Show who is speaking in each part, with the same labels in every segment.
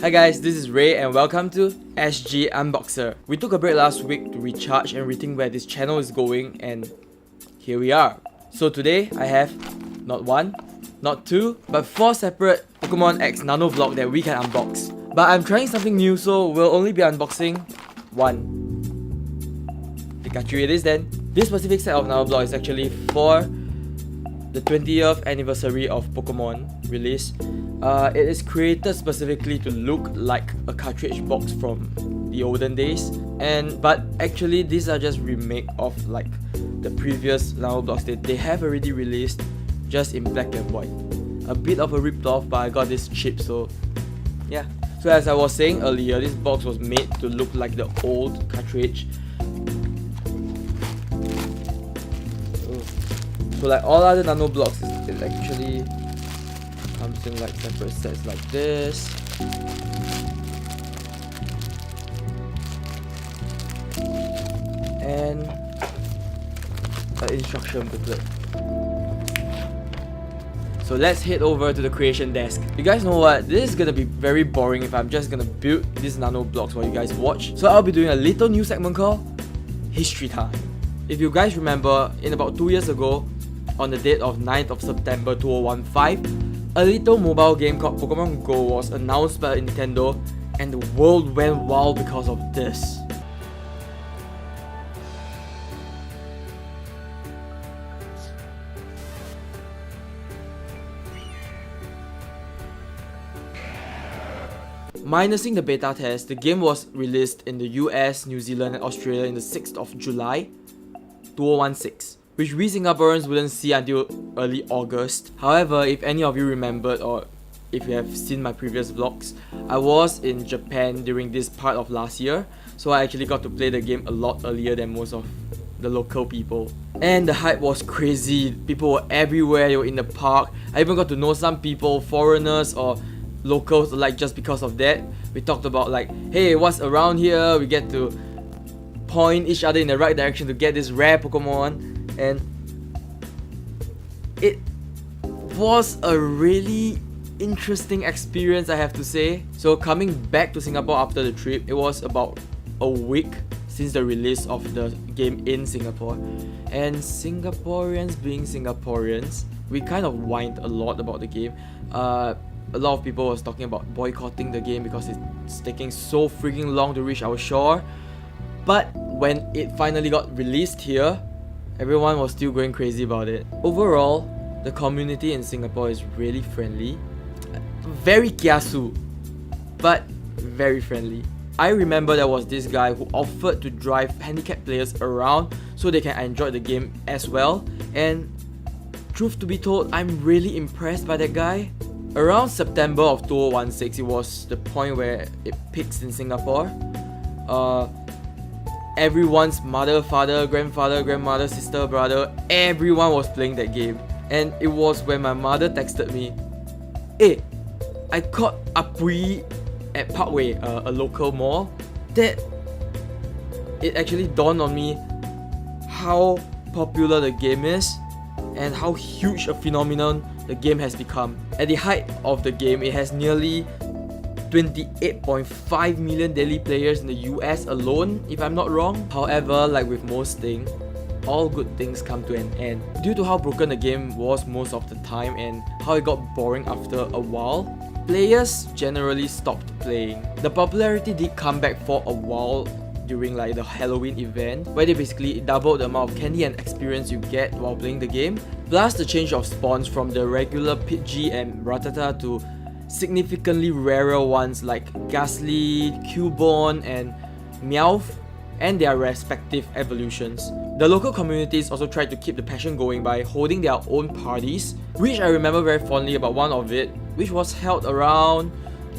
Speaker 1: Hi guys, this is Ray and welcome to SG Unboxer. We took a break last week to recharge and rethink where this channel is going, and here we are. So today I have not one, not two, but 4 separate Pokemon X Nanoblock that we can unbox. But I'm trying something new, so we'll only be unboxing one Pikachu it is then. This specific set of Nanoblock is actually for the 20th anniversary of Pokemon release. It is created specifically to look like a cartridge box from the olden days, but actually these are just remake of like the previous Nanoblocks that they have already released, just in black and white. A bit of a ripped off, but I got this cheap, so yeah. So as I was saying earlier, this box was made to look like the old cartridge. So like all other Nanoblocks, it actually comes in like separate sets like this. And an instruction booklet. So let's head over to the creation desk. You guys know what? This is gonna be very boring if I'm just gonna build these Nanoblocks while you guys watch. So I'll be doing a little new segment called History Time. If you guys remember, in about 2 years ago, on the date of 9th of September 2015, a little mobile game called Pokemon Go was announced by Nintendo, and the world went wild because of this. Minusing the beta test, the game was released in the US, New Zealand and Australia in the 6th of July 2016, which we Singaporeans wouldn't see until early August. However, if any of you remembered, or if you have seen my previous vlogs, I was in Japan during this part of last year, so I actually got to play the game a lot earlier than most of the local people. And the hype was crazy. People were everywhere, they were in the park. I even got to know some people, foreigners or locals alike, just because of that. We talked about like, hey, what's around here? We get to point each other in the right direction to get this rare Pokemon. And it was a really interesting experience, I have to say. So coming back to Singapore after the trip, it was about a week since the release of the game in Singapore. And Singaporeans being Singaporeans, we kind of whined a lot about the game. A lot of people was talking about boycotting the game because it's taking so freaking long to reach our shore. But when it finally got released here, everyone was still going crazy about it. Overall, the community in Singapore is really friendly. Very kiasu, but very friendly. I remember there was this guy who offered to drive handicapped players around so they can enjoy the game as well. And truth to be told, I'm really impressed by that guy. Around September of 2016, it was the point where it peaks in Singapore. Everyone's mother, father, grandfather, grandmother, sister, brother, everyone was playing that game. And it was when my mother texted me, hey, I caught Apui at Parkway, a local mall, that it actually dawned on me how popular the game is and how huge a phenomenon the game has become. At the height of the game, it has nearly 28.5 million daily players in the US alone, if I'm not wrong. However, like with most things, all good things come to an end. Due to how broken the game was most of the time and how it got boring after a while, players generally stopped playing. The popularity did come back for a while during like the Halloween event, where they basically doubled the amount of candy and experience you get while playing the game, plus the change of spawns from the regular Pidgey and Rattata to significantly rarer ones like Ghastly, Cubone and Meowth, and their respective evolutions. The local communities also tried to keep the passion going by holding their own parties, which I remember very fondly about one of it, which was held around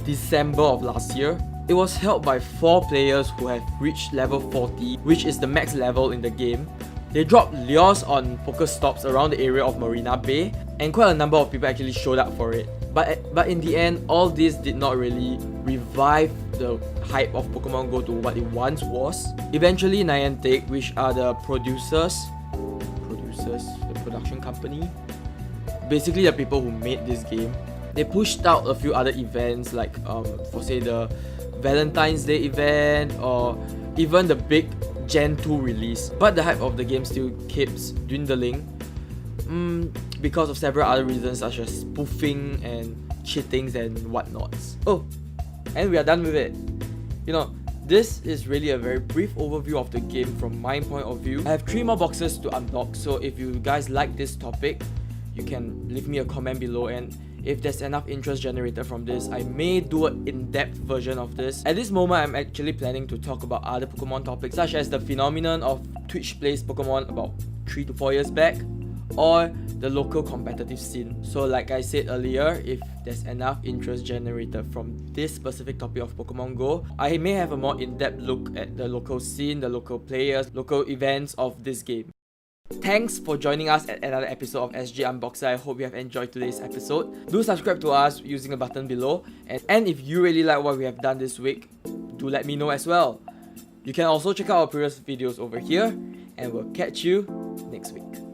Speaker 1: December of last year. It was held by 4 players who have reached level 40, which is the max level in the game. They dropped lures on Pokestops around the area of Marina Bay, and quite a number of people actually showed up for it. But in the end, all this did not really revive the hype of Pokemon Go to what it once was. Eventually, Niantic, which are the the production company, basically the people who made this game, They pushed out a few other events like for say the Valentine's Day event or even the big Gen 2 release, but the hype of the game still keeps dwindling because of several other reasons such as spoofing and cheatings and whatnots. Oh, and we are done with it. You know, this is really a very brief overview of the game from my point of view. I have 3 more boxes to unbox, so if you guys like this topic, you can leave me a comment below, and if there's enough interest generated from this, I may do an in-depth version of this. At this moment, I'm actually planning to talk about other Pokemon topics such as the phenomenon of Twitch plays Pokemon about 3 to 4 years back, or the local competitive scene. So like I said earlier, if there's enough interest generated from this specific topic of Pokemon Go, I may have a more in-depth look at the local scene, the local players, local events of this game. Thanks for joining us at another episode of SG Unboxer. I hope you have enjoyed today's episode. Do subscribe to us using a button below, and if you really like what we have done this week, do let me know as well. You can also check out our previous videos over here, and we'll catch you next week.